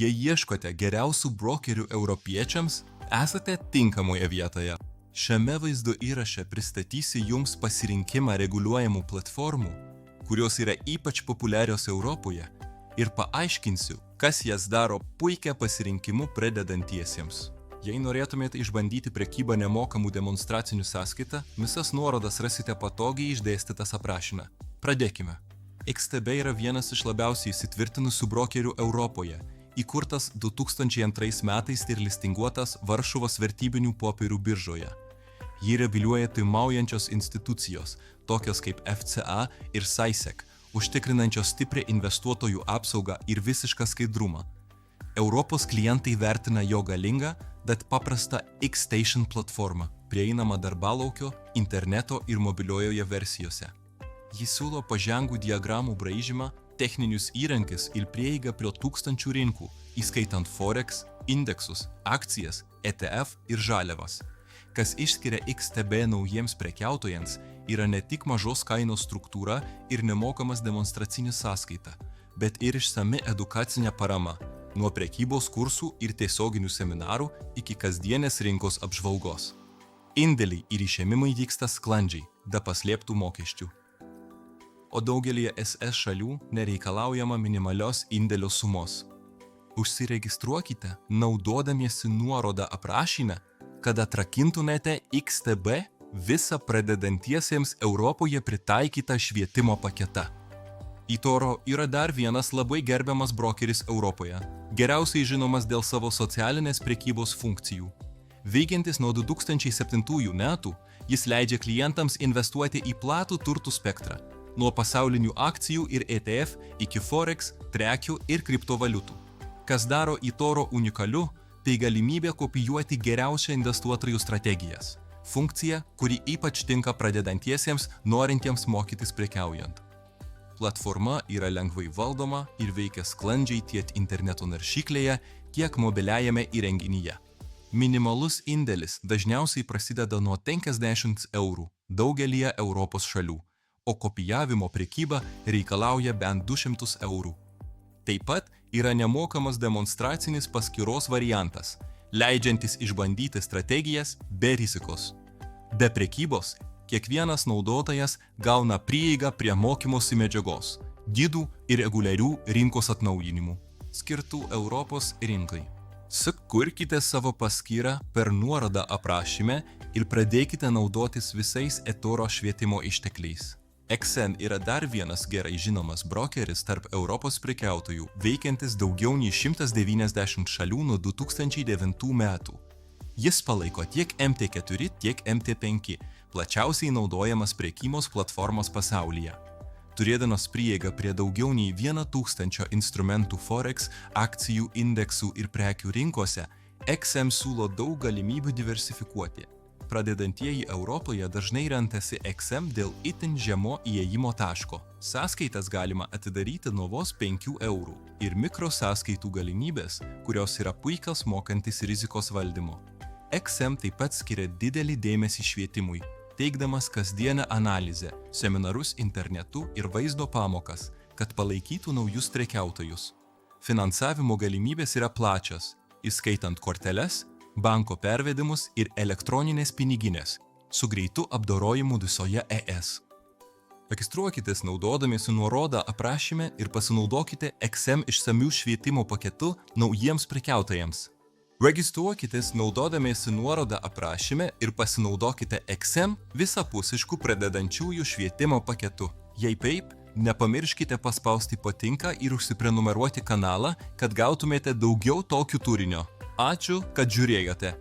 Jei ieškote geriausių brokerių europiečiams, esate tinkamoje vietoje. Šiame vaizdo įraše pristatysiu jums pasirinkimą reguliuojamų platformų, kurios yra ypač populiarios Europoje, ir paaiškinsiu, kas jas daro puikia pasirinkimu pradedantiesiems. Jei norėtumėte išbandyti prekybą nemokamų demonstracinių sąskaitą, visas nuorodas rasite patogiai išdėstytas aprašyme. Pradėkime. XTB yra vienas iš labiausiai įsitvirtinusių brokerių Europoje, įkurtas 2002 metais ir listinguotas Varšuvos vertybinių popierių biržoje. Jį reguliuoja pirmaujančios institucijos, tokios kaip FCA ir SAISEC, užtikrinančios stiprią investuotojų apsaugą ir visišką skaidrumą. Europos klientai vertina jo galingą, bet paprastą X-Station platformą, prieinamą darbalaukio, interneto ir mobiliojoje versijose. Jis siūlo pažangų diagramų braižymą, techninius įrankius ir prieigą prie tūkstančių rinkų, įskaitant Forex, indeksus, akcijas, ETF ir žaliavas. Kas išskiria XTB naujiems prekiautojams, yra ne tik mažos kainos struktūra ir nemokamas demonstracinis sąskaita, bet ir išsami edukacinė parama, nuo prekybos kursų ir tiesioginių seminarų iki kasdienės rinkos apžvalgos. Indėliai ir išėmimai vyksta sklandžiai, be paslėptų mokesčių. O daugelyje SS šalių nereikalaujama minimalios indėlio sumos. Užsiregistruokite, naudodamiesi nuorodą aprašyme, kad atrakintumėte XTB visą pradedantiesiems Europoje pritaikytą švietimo paketą. eToro yra dar vienas labai gerbiamas brokeris Europoje, geriausiai žinomas dėl savo socialinės prekybos funkcijų. Veikiantis nuo 2007 metų, jis leidžia klientams investuoti į platų turtų spektrą, nuo pasaulinių akcijų ir ETF iki Forex, prekių ir kriptovaliutų. Kas daro eToro unikaliu, tai galimybė kopijuoti geriausią investuotojų strategijas. Funkcija, kuri ypač tinka pradedantiesiems, norintiems mokytis prekiaujant. Platforma yra lengvai valdoma ir veikia sklandžiai tiek interneto naršyklėje, tiek mobiliajame įrenginyje. Minimalus indėlis dažniausiai prasideda nuo 50 eurų daugelyje Europos šalių, o kopijavimo prekyba reikalauja bent 200 eurų. Taip pat yra nemokamas demonstracinis paskyros variantas, leidžiantis išbandyti strategijas be rizikos. Be prekybos kiekvienas naudotojas gauna prieigą prie mokymosi medžiagos, gidų ir reguliarių rinkos atnaujinimų, skirtų Europos rinkai. Sukurkite savo paskyrą per nuorodą aprašyme ir pradėkite naudotis visais eToro švietimo ištekliais. XN yra dar vienas gerai žinomas brokeris tarp Europos prekiautojų, veikiantis daugiau nei 190 šalių nuo 2009 metų. Jis palaiko tiek MT4, tiek MT5, plačiausiai naudojamas prekybos platformos pasaulyje. Turėdamas prieigą prie daugiau nei 1000 instrumentų Forex, akcijų, indeksų ir prekių rinkose, XM siūlo daug galimybių diversifikuoti. Pradedantieji Europoje dažnai renkasi XM dėl itin žemo įėjimo taško. Sąskaitas galima atidaryti nuo vos 5 eurų ir mikrosąskaitų galimybės, kurios yra puikios mokantis rizikos valdymo. XM taip pat skiria didelį dėmesį švietimui, teikdamas kasdienę analizę, seminarus internetu ir vaizdo pamokas, kad palaikytų naujus prekiautojus. Finansavimo galimybės yra plačios, įskaitant korteles, banko pervedimus ir elektroninės piniginės, su greitu apdorojimu visoje ES. Registruokitės naudodamiesi nuorodą aprašyme ir pasinaudokite XM išsamių švietimo paketu naujiems prekiautojams. Registruokitės naudodamiesi nuorodą aprašyme ir pasinaudokite XM visapusiškų pradedančiųjų švietimo paketu. Jei taip, nepamirškite paspausti patinka ir užsiprenumeruoti kanalą, kad gautumėte daugiau tokių turinio. Ačiū, kad žiūrėjote.